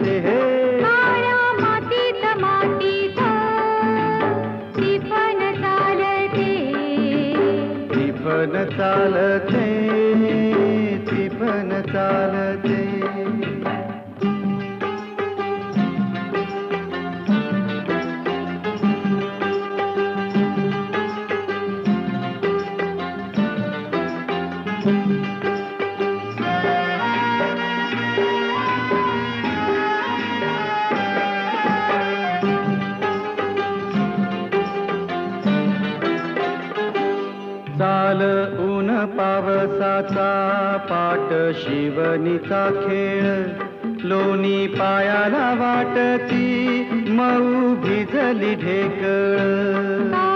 चालते हे काळ्या मातीत मातीत टिपण चालते टिपण चालते टिपण चालते चाल ऊन पावसाचा पाट शिवणीचा खेळ लोणी पायाला वाटती मऊ भिजली ढेकळ